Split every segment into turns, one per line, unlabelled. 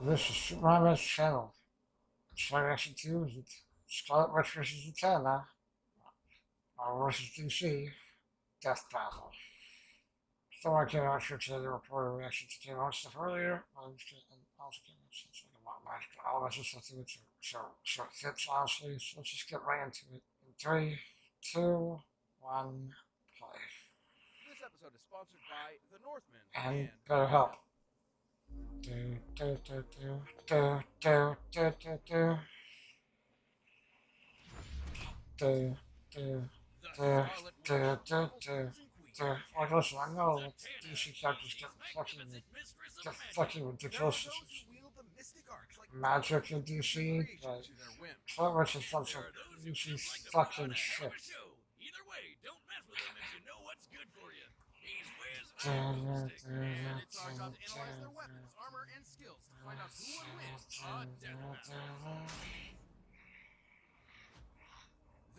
This is Supermonaman's channel. Try reaction to is Scarlet versus Zatanna, Marvel versus DC, Death Battle. So I came out here today to report a reaction to came out stuff earlier. I was getting also came out since like a magical elements or something which are short clips honestly. So let's just get right into it. In 3, 2, 1, play.
This episode is sponsored by The Northman
And better help. Do do do do do do do do do do do
The
do
Scarlet
do
Witch,
do
Marvel's
do
Kings and Queens.
do. Like, listen, I know that DC
Fantastic
characters
beings,
get
magnificent
fucking
mistress of magic. There
ridiculous.
are those who wield the mystic arts like
Magic in
portals,
DC,
creation
but
to their whim.
so much is
And
some
there are those who
DC
just like to put on
fucking
a hell
shit.
of a show. Either way, don't mess with them if you know what's good for you. He's Wiz
Do,
Boomstick,
do,
and it's our
do,
job to
do,
analyze their
do,
weapons, armor, and skills to find out who
do,
will win
do,
a death
do,
battle.
do.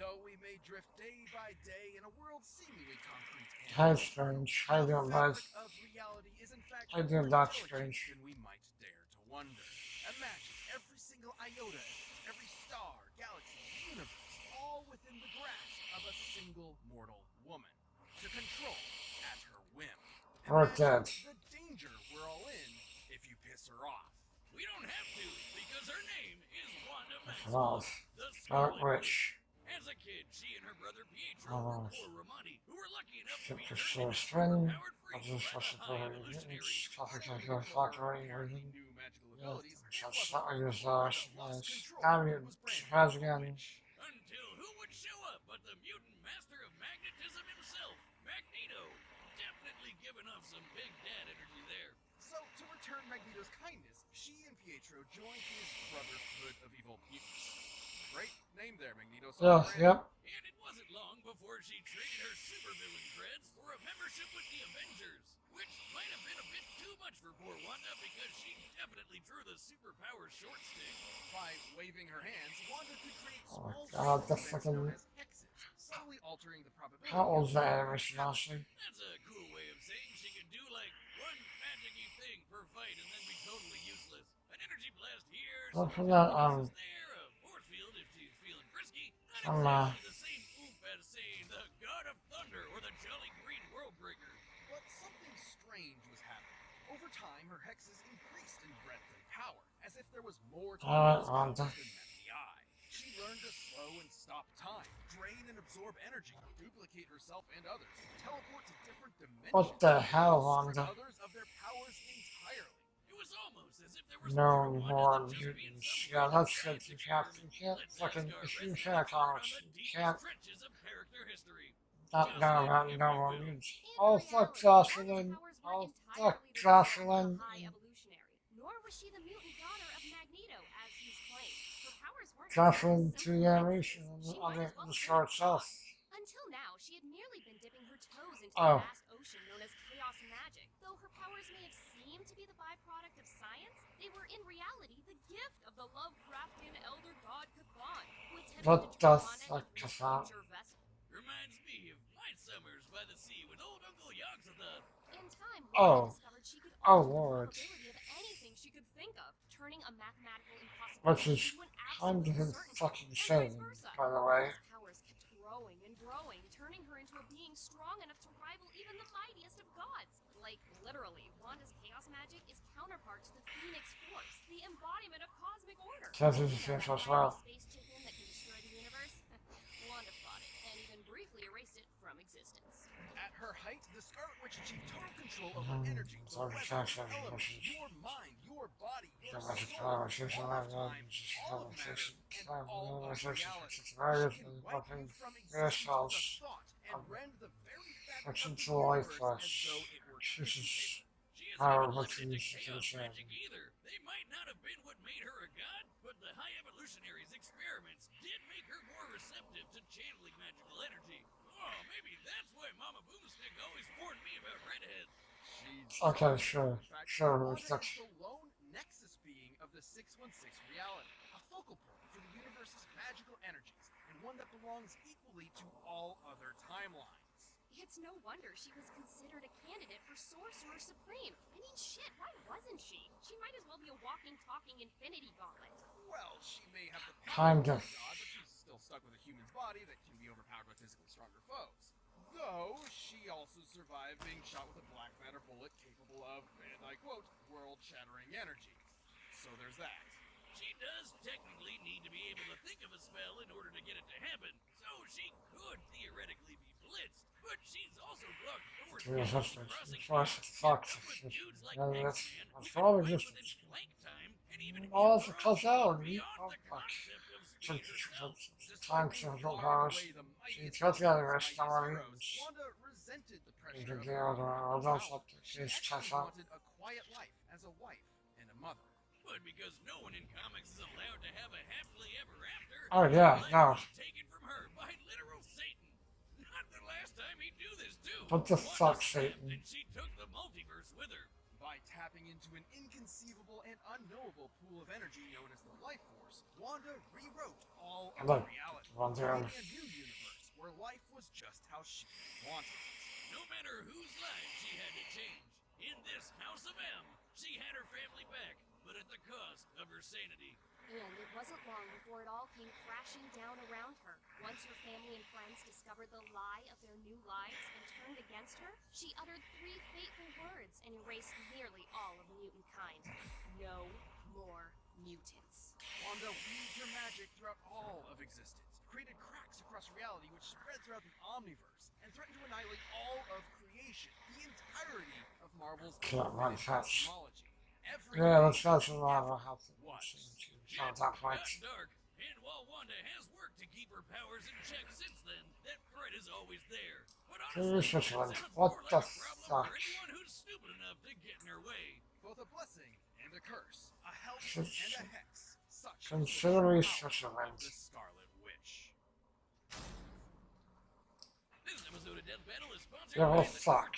Though we may drift day by day in a world seemingly concrete and
Hi, Strange. How you
the
doing, bud?
fabric of reality is in fact
How you doing,
more
Doc
intelligent
Strange?
than we might dare to wonder. Imagine every single iota, every star, galaxy, universe, all within the grasp of a single mortal woman to control at her whim.
We're
Imagine
dead.
the danger we're all in if you piss her off. We don't have to, because her name is Wanda
Love.
Maximoff, the
Scarlet
Scarlet
Witch.
As a kid, she and her brother Pietro were poor Romani, who were lucky enough to be
Skip the
turned into
string.
superpowered
I'll
freaks
just
by
watch
the
it
high
for
evolutionaries.
coffee can
Even
go
though
factory or
her
anything.
new magical
Yeah,
abilities, it
so
wasn't
something
long
is
before the lost control
now you're
was branded
surprised
a
again.
witch. Until who would show up but the mutant master of magnetism himself, Magneto. Definitely giving off some big dad energy there. So, to return Magneto's kindness, she and Pietro joined his Brotherhood of Evil Mutants. Great name there, Magneto.
Yeah, yep.
And it wasn't long before she traded her supervillain creds for a membership with the Avengers, which might have been a bit too much for poor Wanda because she definitely drew the superpower short stick. By waving her hands, Wanda could create
Oh my
small
god, the
events
fucking.
known as hexes, subtly altering the probability.
How old's that animation, honestly?
That's a cool way of saying she can do like one magic-y thing per fight and then be totally useless. An energy blast here,
Well,
some
from that,
there, a force field if she's feeling frisky. Not exactly the same oof as, say, the God of Thunder or the Jolly Green World Breaker. But something strange was happening. Over time, her hexes increased in breadth and power, as if there was more to
Wanda.
than met the eye. She learned to slow and stop time, drain and absorb energy, duplicate herself and others, teleport to different dimensions.
What the hell,
strip
Wanda?
others of their powers entirely. It was almost as if there was
No more mutants. Yeah, that's good. You can't fucking, if you can't comics, you can't not know about no more mutants. Oh, fuck Jocelyn. Oh, fuck Jocelyn.
Nor was she the mutant daughter of Magneto, as he's claimed. Her powers weren't
Jocelyn
simple
to the animation on the show itself.
Until now, she had merely been dipping her toes into
Oh.
the vast ocean known as chaos magic. Though her powers may have seemed to be the byproduct of science, they were in reality the gift of the Lovecraftian elder god Cthulhu, who attempted
What
to
the
turn Wanda
fuck
into
is
a
that?
future vessel.
Reminds me of my summers by the sea with old Uncle Yogg-Sothoth.
In time,
Oh.
Wanda discovered she could
Oh,
alter the
Lord.
probability of anything she could think of, turning a mathematical
Which
impossibility
is
into an
kind
absolute
of
certainty,
fucking
and vice
insane,
versa.
by the way.
Her powers kept growing and growing, turning her into a being strong enough to rival even the mightiest of gods. Like, literally, Wanda's chaos magic is counterpart to the Phoenix Force, the embodiment of cosmic order.
Sounds interesting as well.
Space chicken that can destroy the universe? Wanda fought it, and even briefly erased it from existence.
At her height, the Scarlet Witch achieved total control over energy,
So
weather, elements, your mind, your body, your soul, all of time, all of matter, and all of reality. She can wipe you from existence with a thought and rend the very fabric of the universe as though it were
Jesus.
She isn't
Power
even
what
limited
you
to
use to
chaos
the
magic either. They might not have been what made her a god, but the high evolutionaries' experiments did make her more receptive to channeling magical energy. Oh, maybe that's why Mama Boomstick always warned me about redheads.
Okay, sure. Sure,
Wanda
that's
is the lone nexus being of the 616 reality, a focal point for the universe's magical energies, and one that belongs equally to all other timelines.
It's no wonder she was considered a candidate for Sorcerer Supreme. I mean, shit, why wasn't she? She might as well be a walking, talking infinity gauntlet.
Well, she may have the
Kind
power
of.
of a god, but she's still stuck with a human's body that can be overpowered by physically stronger foes. Though, she also survived being shot with a black matter bullet capable of, and I quote, world-shattering energy. So there's that. She does technically need to be able to think of a spell in order to get it to happen, so she could theoretically be blitzed, but she's also blocked doors from crossing
Fuck.
dudes like
Yeah,
X-Man
that's
who
probably
can
just.
within blank time and even
Oh,
hit
that's a
crossing
causality.
beyond
Oh,
the
fuck.
concept of speed herself.
Time central powers. She took the other rest summary.
Wanda resented the
You
pressure
can
of
get
her
out of
power.
those up to
She
his
actually
test out.
wanted a quiet life as a wife and a mother. But because no one in comics is allowed to have a happily ever after,
Oh, yeah, no.
was taken from her by literal Satan. Not the last time he'd do this, too.
What the
Wanda
fuck,
snapped,
Satan?
and she took the multiverse with her. By tapping into an inconceivable and unknowable pool of energy known as the Life Force, Wanda rewrote all of
Look,
reality,
one down.
creating a new universe where life was just how she wanted it. No matter whose life she had to change, in this House of M, she had her family back, but at the cost of her sanity.
And it wasn't long before it all came crashing down around her. Once her family and friends discovered the lie of their new lives and turned against her, she uttered 3 fateful words and erased nearly all of mutant kind. No more mutants.
Wanda weaved her magic throughout all of existence, created cracks across reality which spread throughout the Omniverse, and threatened to annihilate all of creation, the entirety of Marvel's
Can't run fast.
cosmology.
Yeah, let's go to lava. How to that point.
Dark, and while Wanda has worked to keep her powers in check since then, that threat is always there. But honestly, that sounds
What
more
the
like a problem
fuck?
for anyone who's stupid enough to get in her way. Both a blessing and a curse, a help and a hex. Such
Consider
is the
Switzerland.
the Scarlet Witch. This episode of Death Battle is sponsored
Yeah, well,
by the
fuck.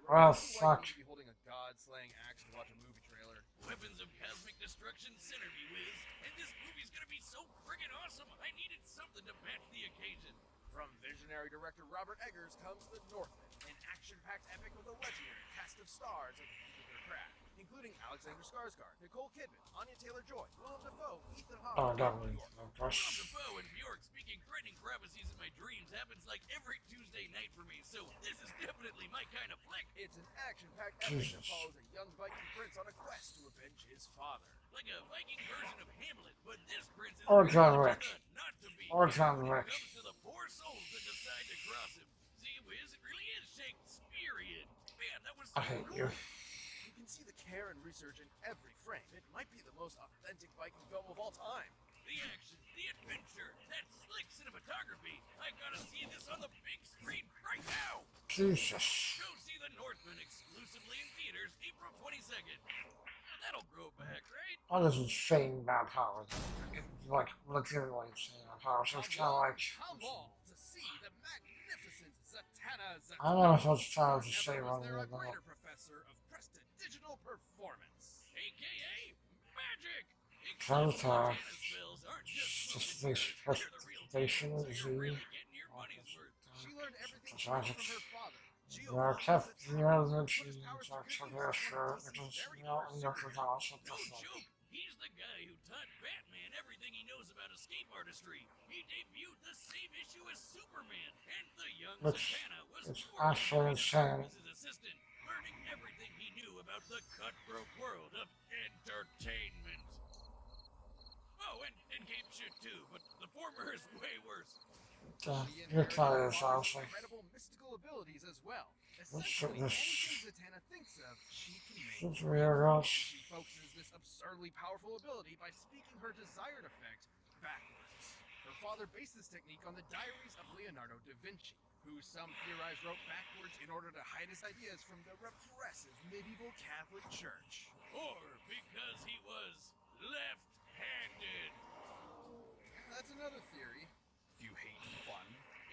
Well,
Well, fuck.
Be holding a god-slaying axe to watch a movie trailer. Weapons of cosmic destruction center me, Wiz. And this movie's gonna be so friggin' awesome, I needed something to match the occasion. From visionary director Robert Eggers comes The Northman, an action-packed epic with a legendary cast of stars at the peak of their craft, including Alexander Skarsgård, Nicole Kidman, Anya Taylor-Joy, Willem Dafoe, Ethan Hawke,
Oh,
and
definitely.
Bjork.
Of course.
Dafoe and Bjork speaking threatening prophecies in my dreams happens like every Tuesday night for me, so this is definitely my kind of flick. It's an action-packed epic that follows a young Viking prince on a quest to avenge his father. Like a Viking version of Hamlet, but this prince is
Or John Wick.
not to be.
Or John
When it
Wick.
comes to the poor souls that decide to cross him. See, Wiz, it really is Shakespearean. Man, that was so
I hate
cool.
you.
You can see the care and research in every frame. It might be the most authentic Viking film of all time. The action, the adventure, that slick cinematography. I gotta see this on the big screen right now.
Jesus.
Go see The Northman exclusively in theaters April 22nd. That'll grow back, right?
All this insane bad powers. Like, legitimately insane bad powers. It's kind of like.
Come on to see the magnificent Zatanna.
I don't know if it's trying to say
Never was
one
there a
or the
greater professor of Preston Digital Performance, aka magic.
Zatanna.
Spells aren't just
Station Z.
She learned everything she
Zatanna.
knew from her father.
Yeah, kept the element in October for it was not enough of us at the
No
fuck.
joke. He's the guy who taught Batman everything he knows about escape artistry. He debuted the same issue as Superman, and the young
Which
Zatanna was
is
forced
actually
to
insane.
as his assistant, learning everything he knew about the cutthroat world of entertainment. Oh, and game shit too, but the former is way worse.
You're tired, honestly.
Incredible mystical abilities as well.
Let's
Essentially,
shoot this.
anything Zatanna thinks of, she can make.
It's real, girls.
She focuses this absurdly powerful ability by speaking her desired effect backwards. Her father based this technique on the diaries of Leonardo da Vinci, who some theorize wrote backwards in order to hide his ideas from the repressive medieval Catholic Church. Or because he was left-handed. That's another theory. If you hate fun.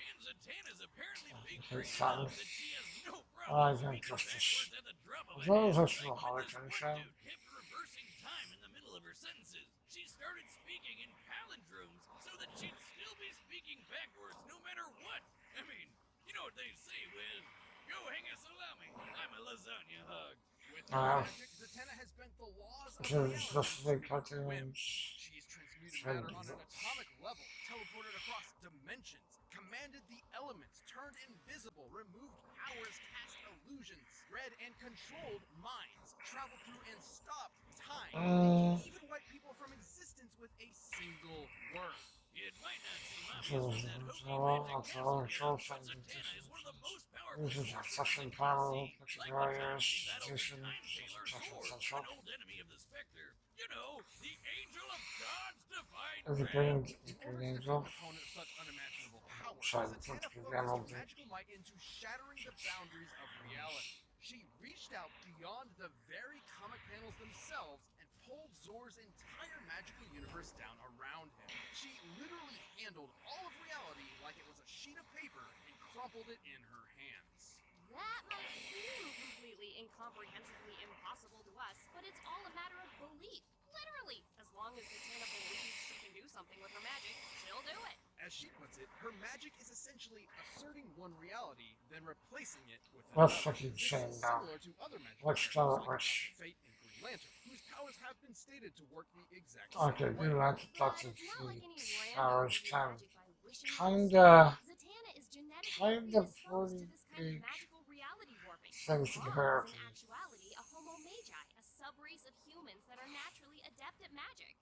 And Zatanna's apparently big
Hate fun.
that she has no
I
problem
think
speaking
justice.
backwards at the drop of a
As long as
hat.
it's not
Like when this
Hurricane
one
Show.
dude kept reversing time in the middle of her sentences. She started speaking in palindromes so that she'd still be speaking backwards no matter what. I mean, you know what they say, Wiz? Go hang a salami. I'm a lasagna hug. With her magic, Zatanna has bent the laws of
Because
reality
just like
to her whim.
cartoons.
She's transmuted matter on an atomic level, teleported across dimensions, commanded the elements, turned invisible, removed powers, cast illusions, read and controlled minds, traveled through and stopped time, and even wiped people from existence with a single word.
It might not seem obvious from that hokey magic castle here, but Zatanna is one of the most powerful sorcerers in the sea. Like the time she battled the Time Jailer's sword, an old enemy of the Spectre. You know, the Angel of God's divine
As a
wrath.
green
In order to defeat
angel.
an opponent of such unimaginable power,
Sorry,
Zatanna
that's
focused her
good.
magical might into shattering the boundaries of reality. She reached out beyond the very comic panels themselves and pulled Zor's entire magical universe down around him. She literally handled all of reality like it was a sheet of paper and crumpled it in her hands.
That might seem completely incomprehensibly impossible to us, but it's all a matter of belief. Literally, as long as Zatanna believes she can do something with her magic, she'll do it.
As she puts it, her magic is essentially asserting one reality, then replacing it with
That's
another.
fucking
This
insane
is
now.
similar to other magic
Let's
characters
start
like
with.
Dr. Fate and Green Lantern, whose powers have been stated to work the exact
Okay,
same way.
you like to talk
But
to
it's not like any
the
random
powers
can do
can
magic by wishing for
kinda
Zatanna is genetically
kinda
predisposed to this kind
pretty
of magical reality warping.
things to
Mom
compare
is
to.
in actuality a homo magi, a subrace of humans that are naturally adept at magic.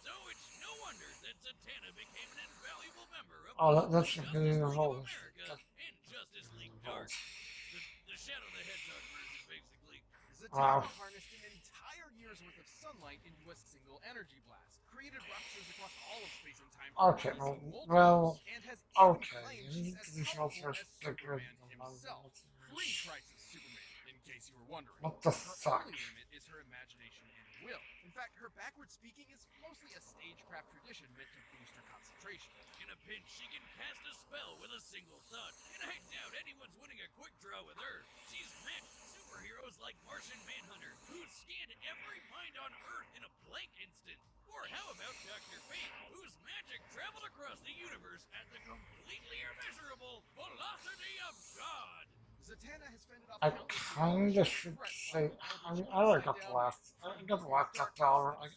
So it's no wonder that Zatanna became an invaluable member of
Oh,
both
that's
the
the
Justice
beginning
League
of
of
all this.
America and Justice League Dark. The Shadow the Hedgehog version, basically.
Zatanna
Wow.
harnessed an entire year's worth of sunlight into a single energy blast, created ruptures across all of space and time,
Okay,
releasing multiples,
well,
and has even
okay.
claimed
You
she's
need
as
to be
powerful
first
as
figure
Superman himself. Pre-Crisis Superman, in case you were wondering.
What the
Her
fuck?
only limit is her imagination and will. In fact, her backward speaking is mostly a stagecraft tradition meant to boost her concentration.
In a pinch, she can cast a spell with a single thought, and I doubt anyone's winning a quick draw with her. She's matched superheroes like Martian Manhunter, who scanned every mind on Earth in a blank instant. Or how about Dr. Fate, whose magic traveled across the universe at the completely immeasurable velocity of God?
Zatanna has fended off
I
countless
kinda should say. I mean, I like got the last. I got the laptop dollar. I'm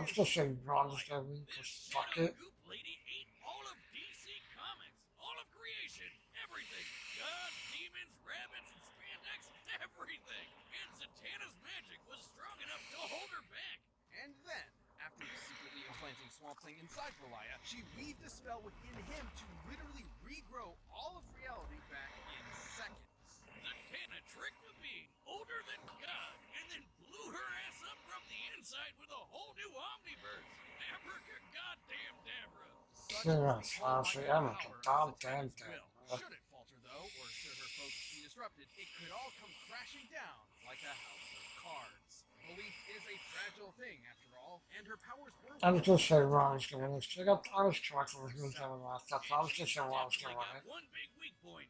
just saying wrong this guy because fuck it.
Goop Lady ate all of DC Comics, all of creation, everything. Gods, demons, rabbits, and spandex, everything. And Zatanna's magic was strong enough to hold her back.
And then, after secretly implanting Swamp Thing inside Malaya, she weaved a spell within him to literally regrow all of reality back in seconds.
Zatanna tricked the being older than God, and then blew her ass up from the inside with a whole new omniverse. Abracadabracadabra.
Such
Honestly, I'm a goddamn damn.
Should it falter though, or should her focus be disrupted, it could all come crashing down like a house of cards. Belief is a fragile thing, after all, and her powers were.
I was just saying wrong was going to I was correct when he was doing last stuff. I was just saying wrong was going to
One big weak point.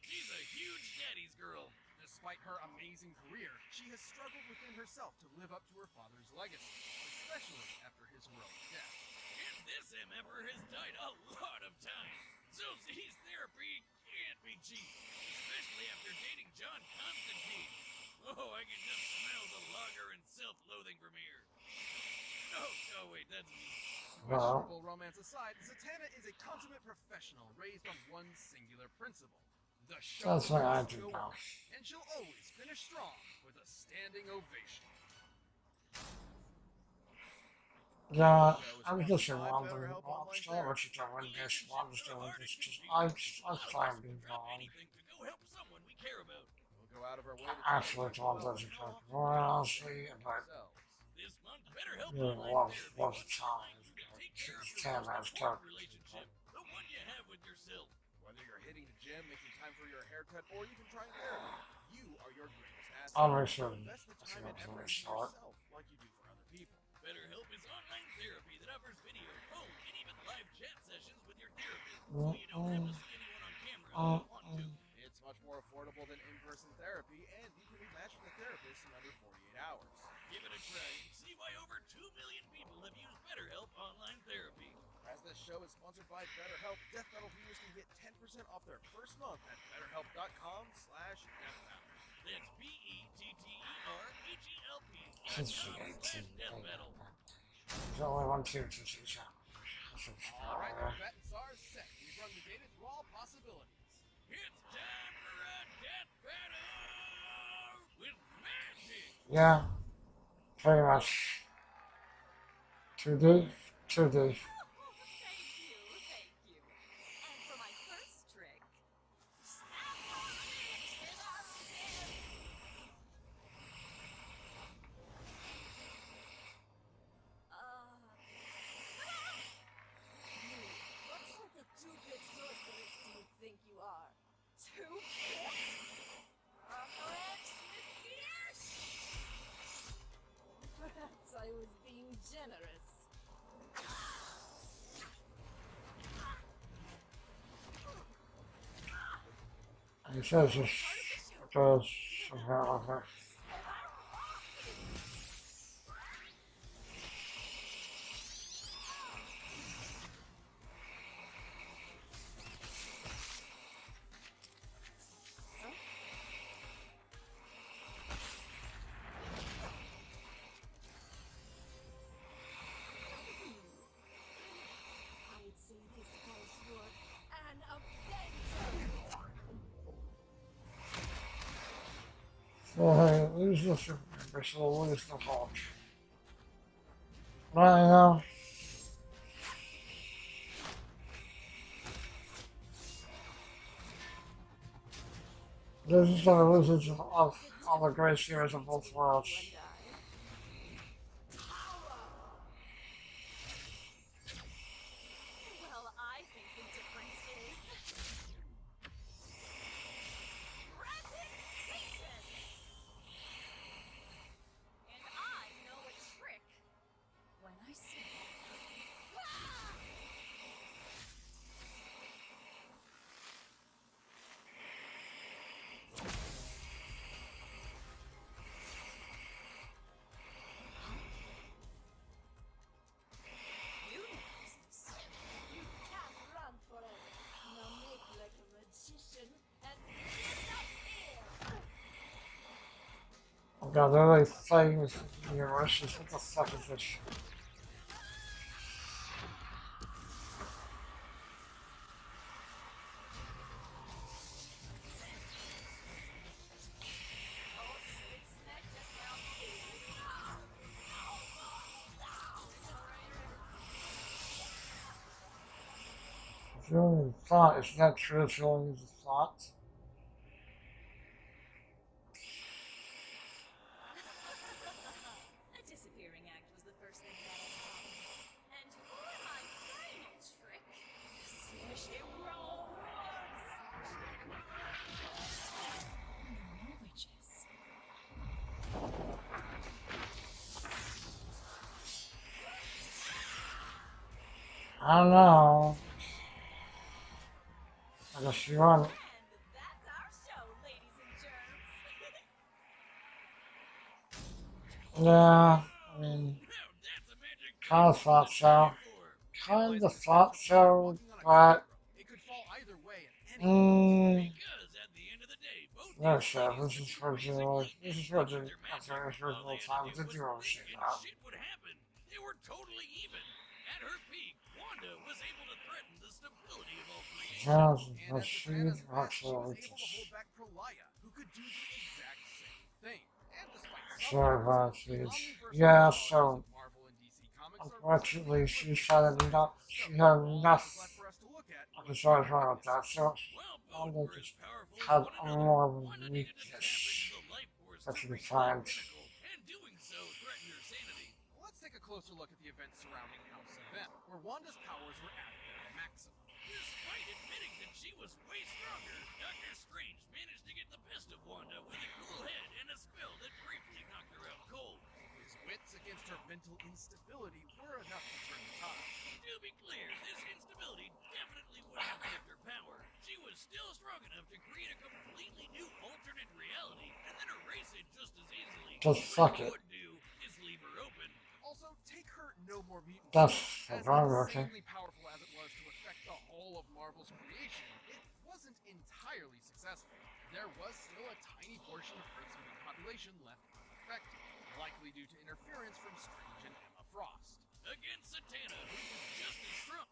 She's a huge daddy's girl.
Despite her amazing career, she has struggled within herself to live up to her father's legacy, especially after his heroic death.
And this MFer has died a lot of times. So Z's therapy can't be cheap, especially after dating John Constantine. Oh, I can just smell the lager and self-loathing from here. Oh wait, that's me.
Questionable romance aside, Zatanna is a consummate professional raised on one singular principle. The show
That's what I
must
do
go
now.
on, and she'll always finish strong with a standing ovation.
Yeah, I was just saying wrong. I'm still what you doing this. I'm just doing this because I'm trying to be wrong.
Anything to go help someone we care about.
We'll go out of our way to
Actually, it's one of those honestly, but
This month, BetterHelp
yeah,
Online Therapy
loves the
wants
time.
you to take care of
Tam
your
has
most
talked.
important relationship, the one you have with yourself.
Whether you're hitting the gym, making time for your haircut, or even trying therapy, you are your greatest asset.
I'll make sure
Invest the time and effort into
start.
yourself like you do for other people.
BetterHelp is online therapy that offers video, phone, and even live chat sessions with your therapist, so you don't have to see anyone on camera if you want to.
It's much more affordable than in-person therapy, and you can be matched with a therapist in under 48 hours.
Give it a try and see why over 2 million people have used BetterHelp Online Therapy.
As this show is sponsored by BetterHelp, Death Metal viewers can get 10% off their first month at betterhelp.com/deathmetal.
That's BETTER
Since
Let's
she
go.
18.
Death metal.
There's only one team to choose out.
Alright, the bet and SAR's set. We've run the data through all possibilities.
It's time for a death battle with magic.
Yeah, pretty much. 2D? 2D.
Thank you. And for my first trick,
What sort of two-bit sorceress do you think you are? Two-bit? Perhaps I was being generous.
He says this because of her.
I'd say this calls for an avenger.
So hey, lose the super, so lose the Hulk. Right now. This is the losers of all the great heroes of both worlds.
well, I think the difference is presentation. And I know a trick when I see it. You know business.
You can't run forever. Now make like a magician and disappear.
Oh god, they're like fighting with universes. What the fuck is this? It's only a thought. It's not true. It's only a thought.
A disappearing act was the first thing that I thought. And for my final trick, smash it roll. No more witches.
I don't know. I guess you want it.
And that's our show, ladies and germs.
Yeah, I mean,
Now that's a magic
kind of thought so.
for.
Kind of thought so, but
It could fall either way at any
Because at the end of the day, both
no
these
shit.
ladies
This is
knew
for
basically
this is
anything
for
with their
after
magic.
this
All
original
they
time
had
to
to
do
do
all
was
shit
blink
out.
and shit would happen. They were totally even. At her peak, Wanda was able to threaten the stability of all creation.
Sounds
And
like
at
she
Zatanna's best, she was
actually
able to hold back Prolaya, who could do the exact same thing. And despite some
sure
errors,
about
the
it.
omniversal
Yeah,
technologies
so
of Marvel and DC Comics are
unfortunately
really
she
good
had
for
enough
science.
she
So,
had
all that
enough
was left for us to look at
of
was
the sort
the
wrong with that,
weakness.
so
While both
Wanda
were as
just
powerful
had
as one another,
more of a
Wanda needed to tap
weakness
into the life force
that
to
she could
reach that
find.
pinnacle, and doing so threatened her sanity.
Let's take a closer look at the events surrounding House of M, where Wanda's powers were at their maximum.
Despite admitting that she was way stronger, Doctor Strange managed to get the best of Wanda with a cool head and a spell that briefly knocked her out cold.
His wits against her mental instability were enough to turn the tide.
To be clear, this instability definitely wouldn't have kept her power. She was still strong enough to create a completely new alternate reality and then erase it just as easily.
Just
What
fuck it.
would do is leave her open.
Also, take her No More Mutants.
That's
As
wrong, okay.
insanely powerful as it was to affect the whole of Marvel's creation, it wasn't entirely successful. There was still a tiny portion of Earth's mutant population left effective, likely due to interference from Strange and Emma Frost.
Against Zatanna, who was just as strong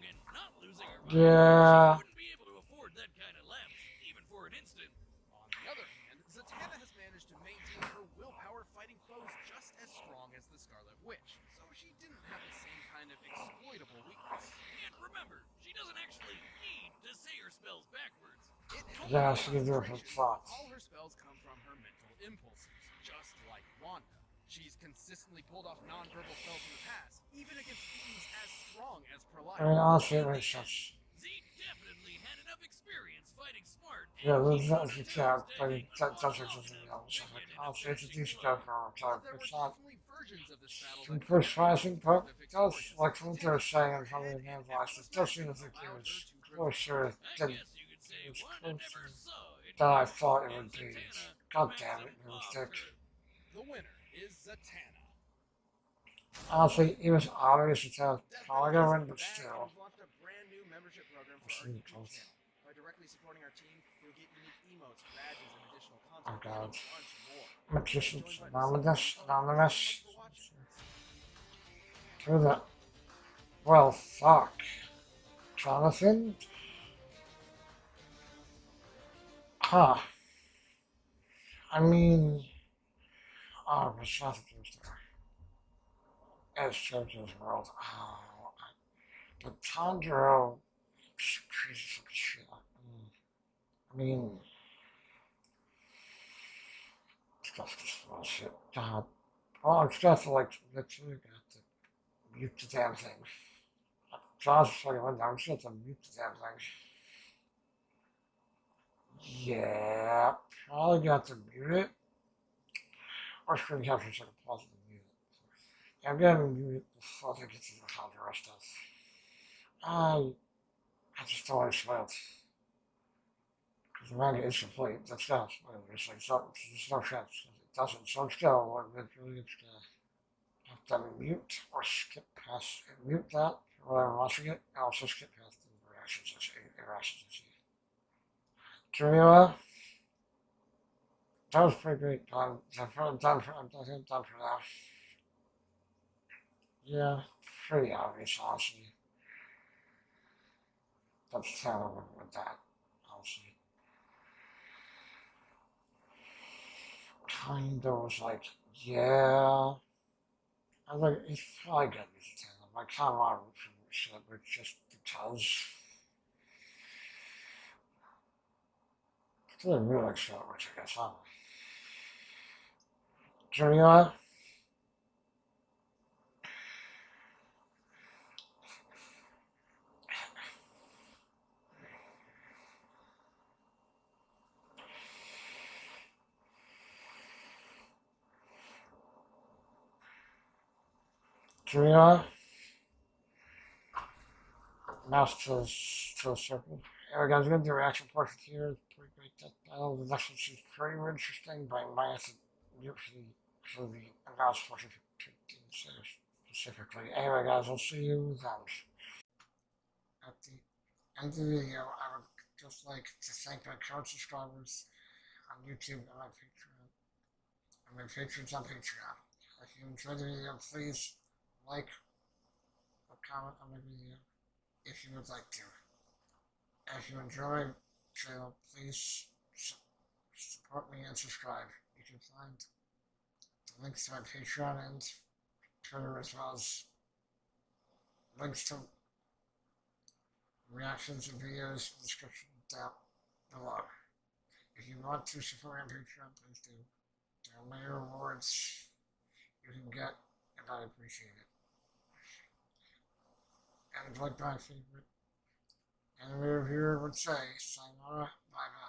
and not losing her mind,
Yeah.
she wouldn't be able to afford that kind of lapse, even for an instant.
On the other hand, Zatanna has managed to maintain her willpower fighting foes just as strong as the Scarlet Witch, so she didn't have the same kind of exploitable weakness.
And remember, she doesn't actually need to say her spells backwards.
It helps
Yeah,
her
she can do it from
concentration.
thoughts.
All her spells come from her mental impulses, just like Wanda. She's consistently pulled off non-verbal spells in the past, even against beings as strong as
I
Perlite.
mean, honestly, it makes sense.
Z definitely had enough experience fighting smart.
Yeah, there's not if you can't, but it does something else. Like, honestly, it's a decent job for our time.
There were
It's not
definitely versions of this battle that
super surprising, but it does, like what they were saying, and probably the man's last, it does seem as if it was closer
I
than
guess you could say
it was
Wanda never
closer
saw it.
than I thought it would be. God damn it, it was thick.
the winner is Zatanna.
Honestly, it was obvious that I was probably gonna win, but still.
We've launched a brand new membership program for
It's
our
really
YouTube
close.
channel. By directly supporting our team, you'll get unique emotes, badges, and additional
Oh
content,
god.
and a bunch more.
Magicians, anonymous. Do that. Well, fuck. Jonathan? Huh. I mean... Oh, but Jonathan's there. As JoJo's World. Oh, but Tanjiro... Jesus, fucking shit. I mean... Stuff this bullshit. God. Oh, it's got to, like, literally got to mute the damn thing. John's fucking went down. I'm just going to mute the damn thing. Yeah, probably got to mute it. Or screen capture so I can pause it and mute it. Yeah, I'm gonna mute it before I get to the Conjure stuff. I just don't want to spoil it. Because the manga is complete. That's not spoiled. It's like, so, there's no chance. It doesn't. So still, I'm literally just gonna have to mute or skip past and mute that while I'm watching it. And also skip past the reactions I see. Jamila, that was pretty great. I'm done for now. Yeah, pretty obvious, honestly. That's terrible with that, honestly. Kind of was like, yeah. I was like, it's probably gonna be terrible. I kind of want to shit, but just because. It's really really short, which I guess, huh? Jamila? Jamila? Mouse to the circle. Anyway, guys, we're gonna do a reaction portion here. It's pretty great. That battle. The next one seems pretty interesting, but I might have to mute for the announced portion specifically. Anyway, guys, I'll see you then. At the end of the video, I would just like to thank my current subscribers on YouTube and my Patreon, and my patrons on Patreon. If you enjoyed the video, please like or comment on my video if you would like to. And if you enjoy the channel, please support me and subscribe. You can find the links to my Patreon and Twitter, as well as links to reactions and videos in the description down below. If you want to support me on Patreon, please do. There are many rewards you can get, and I appreciate it. And like my favorite anime reviewer would say, sayonara, bye bye.